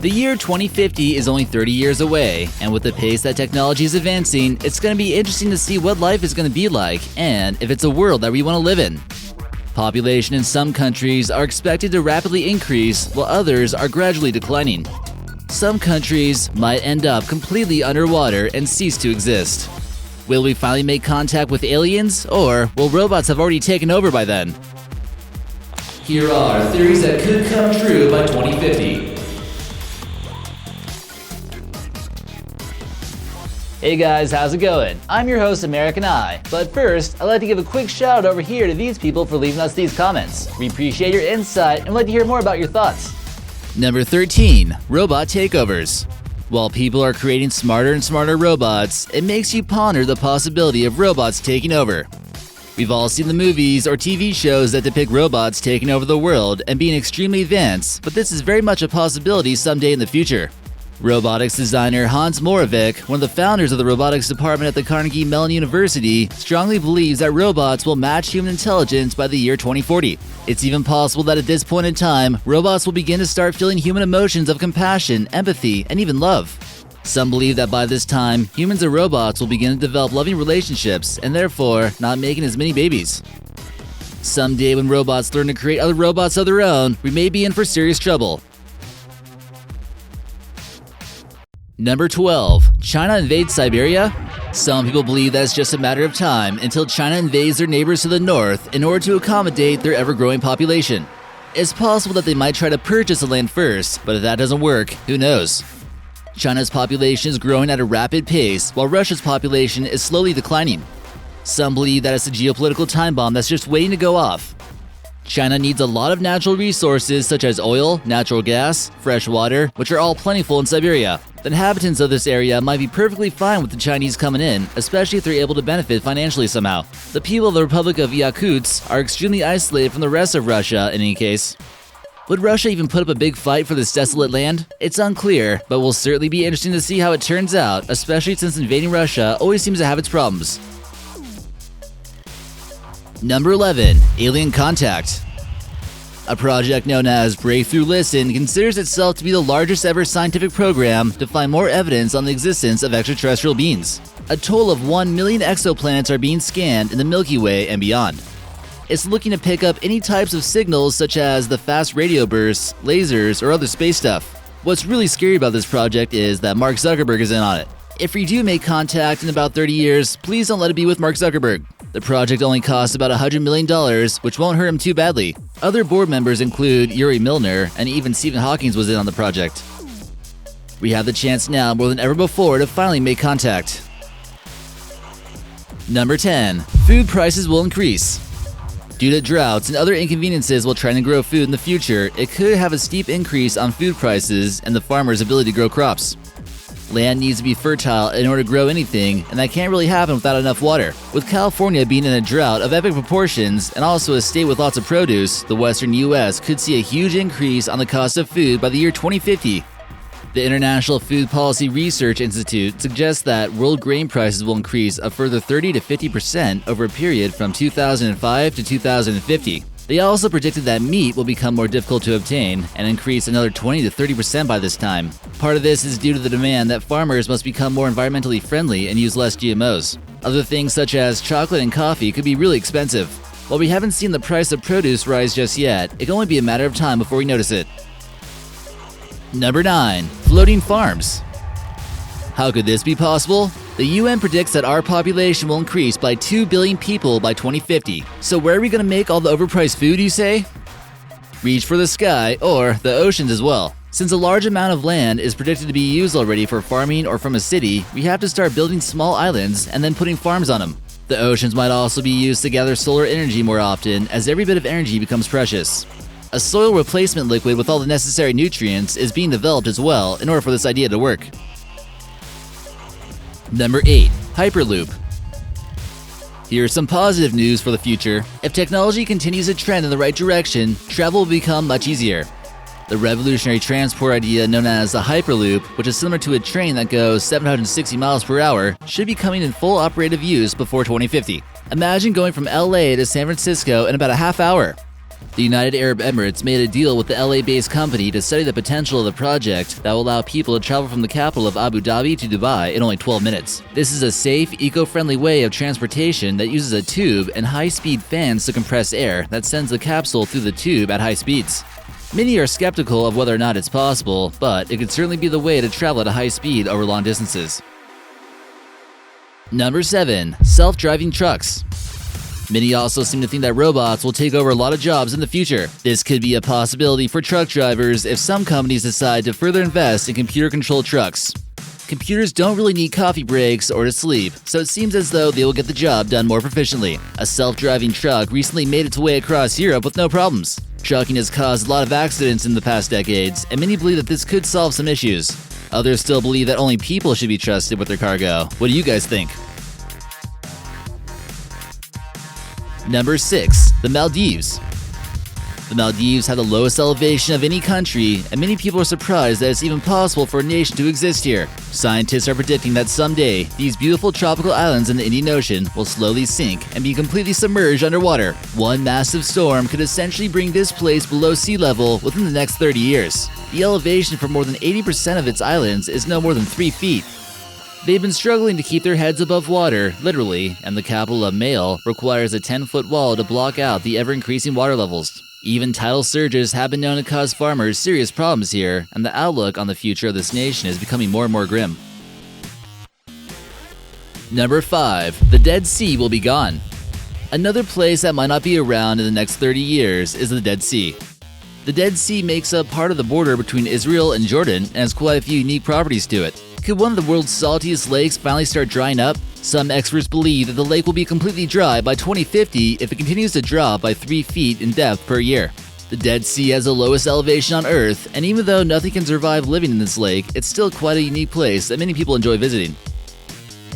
The year 2050 is only 30 years away, and with the pace that technology is advancing, it's going to be interesting to see what life is going to be like and if it's a world that we want to live in. Population in some countries are expected to rapidly increase, while others are gradually declining. Some countries might end up completely underwater and cease to exist. Will we finally make contact with aliens, or will robots have already taken over by then? Here are theories that could come true by 2050. Hey guys, how's it going? I'm your host, American Eye. But first, I'd like to give a quick shout out over here to these people for leaving us these comments. We appreciate your insight and would like to hear more about your thoughts. Number 13. Robot Takeovers. While people are creating smarter and smarter robots, it makes you ponder the possibility of robots taking over. We've all seen the movies or TV shows that depict robots taking over the world and being extremely advanced, but this is very much a possibility someday in the future. Robotics designer Hans Moravec, one of the founders of the robotics department at the Carnegie Mellon University, strongly believes that robots will match human intelligence by the year 2040. It's even possible that at this point in time, robots will begin to start feeling human emotions of compassion, empathy, and even love. Some believe that by this time, humans and robots will begin to develop loving relationships and therefore not making as many babies. Someday when robots learn to create other robots of their own, we may be in for serious trouble. Number 12. China invades Siberia? Some people believe that it's just a matter of time until China invades their neighbors to the north in order to accommodate their ever-growing population. It's possible that they might try to purchase the land first, but if that doesn't work, who knows? China's population is growing at a rapid pace, while Russia's population is slowly declining. Some believe that it's a geopolitical time bomb that's just waiting to go off. China needs a lot of natural resources such as oil, natural gas, fresh water, which are all plentiful in Siberia. The inhabitants of this area might be perfectly fine with the Chinese coming in, especially if they're able to benefit financially somehow. The people of the Republic of Yakutsk are extremely isolated from the rest of Russia in any case. Would Russia even put up a big fight for this desolate land? It's unclear, but will certainly be interesting to see how it turns out, especially since invading Russia always seems to have its problems. Number 11. Alien Contact. A project known as Breakthrough Listen considers itself to be the largest ever scientific program to find more evidence on the existence of extraterrestrial beings. A total of 1 million exoplanets are being scanned in the Milky Way and beyond. It's looking to pick up any types of signals such as the fast radio bursts, lasers, or other space stuff. What's really scary about this project is that Mark Zuckerberg is in on it. If we do make contact in about 30 years, please don't let it be with Mark Zuckerberg. The project only costs about $100 million, which won't hurt him too badly. Other board members include Yuri Milner, and even Stephen Hawking was in on the project. We have the chance now more than ever before to finally make contact. Number 10. Food prices will increase. Due to droughts and other inconveniences while trying to grow food in the future, it could have a steep increase on food prices and the farmer's ability to grow crops. Land needs to be fertile in order to grow anything, and that can't really happen without enough water. With California being in a drought of epic proportions and also a state with lots of produce, the western US could see a huge increase on the cost of food by the year 2050. The International Food Policy Research Institute suggests that world grain prices will increase a further 30 to 50% over a period from 2005 to 2050. They also predicted that meat will become more difficult to obtain and increase another 20 to 30% by this time. Part of this is due to the demand that farmers must become more environmentally friendly and use less GMOs. Other things such as chocolate and coffee could be really expensive. While we haven't seen the price of produce rise just yet, it can only be a matter of time before we notice it. Number 9. Floating farms. How could this be possible? The UN predicts that our population will increase by 2 billion people by 2050. So where are we going to make all the overpriced food, you say? Reach for the sky or the oceans as well. Since a large amount of land is predicted to be used already for farming or from a city, we have to start building small islands and then putting farms on them. The oceans might also be used to gather solar energy more often, as every bit of energy becomes precious. A soil replacement liquid with all the necessary nutrients is being developed as well in order for this idea to work. Number 8. Hyperloop. Here's some positive news for the future. If technology continues to trend in the right direction, travel will become much easier. The revolutionary transport idea known as the Hyperloop, which is similar to a train that goes 760 miles per hour, should be coming in full operative use before 2050. Imagine going from LA to San Francisco in about a half hour. The United Arab Emirates made a deal with the LA-based company to study the potential of the project that will allow people to travel from the capital of Abu Dhabi to Dubai in only 12 minutes. This is a safe, eco-friendly way of transportation that uses a tube and high-speed fans to compress air that sends the capsule through the tube at high speeds. Many are skeptical of whether or not it's possible, but it could certainly be the way to travel at a high speed over long distances. Number 7. Self-driving trucks. Many also seem to think that robots will take over a lot of jobs in the future. This could be a possibility for truck drivers if some companies decide to further invest in computer-controlled trucks. Computers don't really need coffee breaks or to sleep, so it seems as though they will get the job done more proficiently. A self-driving truck recently made its way across Europe with no problems. Trucking has caused a lot of accidents in the past decades, and many believe that this could solve some issues. Others still believe that only people should be trusted with their cargo. What do you guys think? Number 6. The Maldives. The Maldives have the lowest elevation of any country, and many people are surprised that it's even possible for a nation to exist here. Scientists are predicting that someday, these beautiful tropical islands in the Indian Ocean will slowly sink and be completely submerged underwater. One massive storm could essentially bring this place below sea level within the next 30 years. The elevation for more than 80% of its islands is no more than 3 feet. They've been struggling to keep their heads above water, literally, and the capital of Male requires a 10-foot wall to block out the ever-increasing water levels. Even tidal surges have been known to cause farmers serious problems here, and the outlook on the future of this nation is becoming more and more grim. Number 5. The Dead Sea will be gone. Another place that might not be around in the next 30 years is the Dead Sea. The Dead Sea makes up part of the border between Israel and Jordan and has quite a few unique properties to it. Could one of the world's saltiest lakes finally start drying up? Some experts believe that the lake will be completely dry by 2050 if it continues to drop by 3 feet in depth per year. The Dead Sea has the lowest elevation on Earth, and even though nothing can survive living in this lake, it's still quite a unique place that many people enjoy visiting.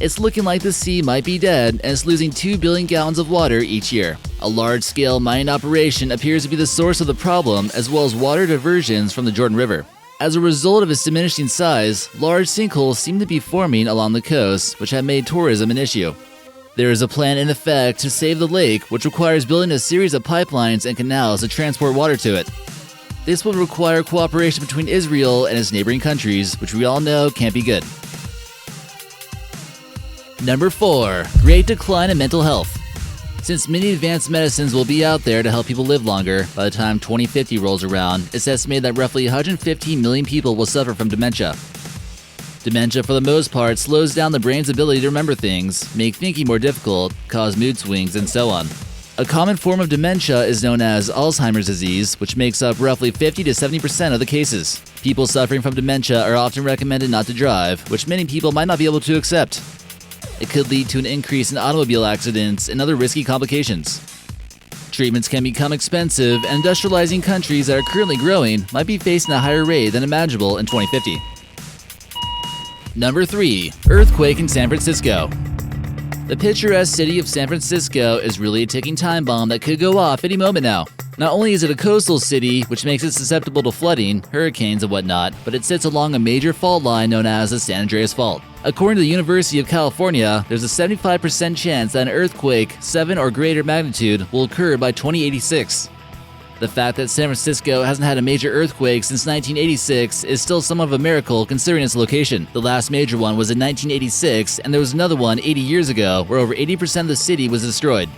It's looking like the sea might be dead, and it's losing 2 billion gallons of water each year. A large-scale mining operation appears to be the source of the problem, as well as water diversions from the Jordan River. As a result of its diminishing size, large sinkholes seem to be forming along the coast, which have made tourism an issue. There is a plan in effect to save the lake, which requires building a series of pipelines and canals to transport water to it. This will require cooperation between Israel and its neighboring countries, which we all know can't be good. Number 4. Great decline in mental health. Since many advanced medicines will be out there to help people live longer, by the time 2050 rolls around, it's estimated that roughly 115 million people will suffer from dementia. Dementia, for the most part, slows down the brain's ability to remember things, make thinking more difficult, cause mood swings, and so on. A common form of dementia is known as Alzheimer's disease, which makes up roughly 50 to 70% of the cases. People suffering from dementia are often recommended not to drive, which many people might not be able to accept. It could lead to an increase in automobile accidents and other risky complications. Treatments can become expensive, and industrializing countries that are currently growing might be facing a higher rate than imaginable in 2050. Number 3. Earthquake in San Francisco. The picturesque city of San Francisco is really a ticking time bomb that could go off any moment now. Not only is it a coastal city, which makes it susceptible to flooding, hurricanes, and whatnot, but it sits along a major fault line known as the San Andreas Fault. According to the University of California, there's a 75% chance that an earthquake 7 or greater magnitude will occur by 2086. The fact that San Francisco hasn't had a major earthquake since 1986 is still somewhat of a miracle considering its location. The last major one was in 1986, and there was another one 80 years ago where over 80% of the city was destroyed.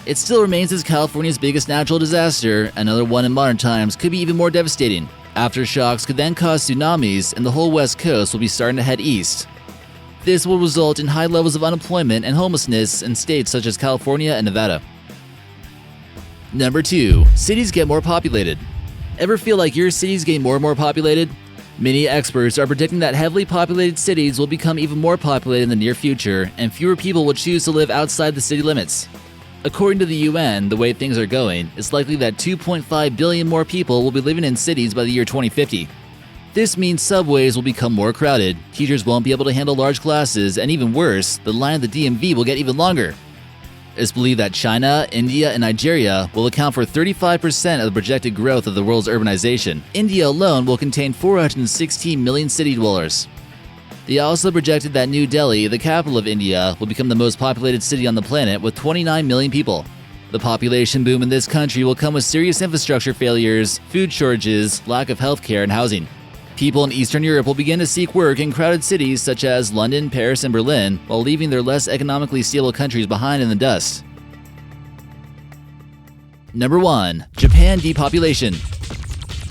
It still remains as California's biggest natural disaster. Another one in modern times could be even more devastating. Aftershocks could then cause tsunamis, and the whole west coast will be starting to head east. This will result in high levels of unemployment and homelessness in states such as California and Nevada. Number 2. Cities get more populated. Ever feel like your city's getting more and more populated? Many experts are predicting that heavily populated cities will become even more populated in the near future, and fewer people will choose to live outside the city limits. According to the UN, the way things are going, it's likely that 2.5 billion more people will be living in cities by the year 2050. This means subways will become more crowded, teachers won't be able to handle large classes, and even worse, the line at the DMV will get even longer. It's believed that China, India, and Nigeria will account for 35% of the projected growth of the world's urbanization. India alone will contain 416 million city dwellers. They also projected that New Delhi, the capital of India, will become the most populated city on the planet with 29 million people. The population boom in this country will come with serious infrastructure failures, food shortages, lack of healthcare, and housing. People in Eastern Europe will begin to seek work in crowded cities such as London, Paris, and Berlin, while leaving their less economically stable countries behind in the dust. Number 1. Japan depopulation.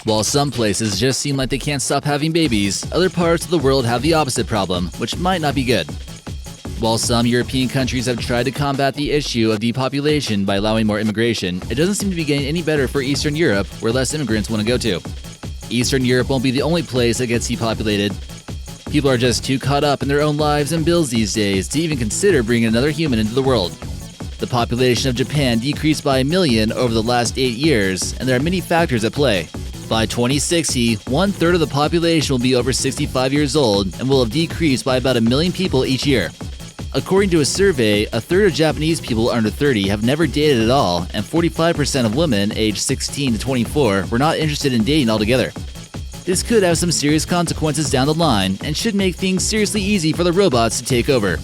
While some places just seem like they can't stop having babies, other parts of the world have the opposite problem, which might not be good. While some European countries have tried to combat the issue of depopulation by allowing more immigration, it doesn't seem to be getting any better for Eastern Europe, where less immigrants want to go to. Eastern Europe won't be the only place that gets depopulated. People are just too caught up in their own lives and bills these days to even consider bringing another human into the world. The population of Japan decreased by 1 million over the last 8 years, and there are many factors at play. By 2060, 1/3 of the population will be over 65 years old and will have decreased by about 1 million people each year. According to a survey, 1/3 of Japanese people under 30 have never dated at all, and 45% of women aged 16 to 24 were not interested in dating altogether. This could have some serious consequences down the line and should make things seriously easy for the robots to take over.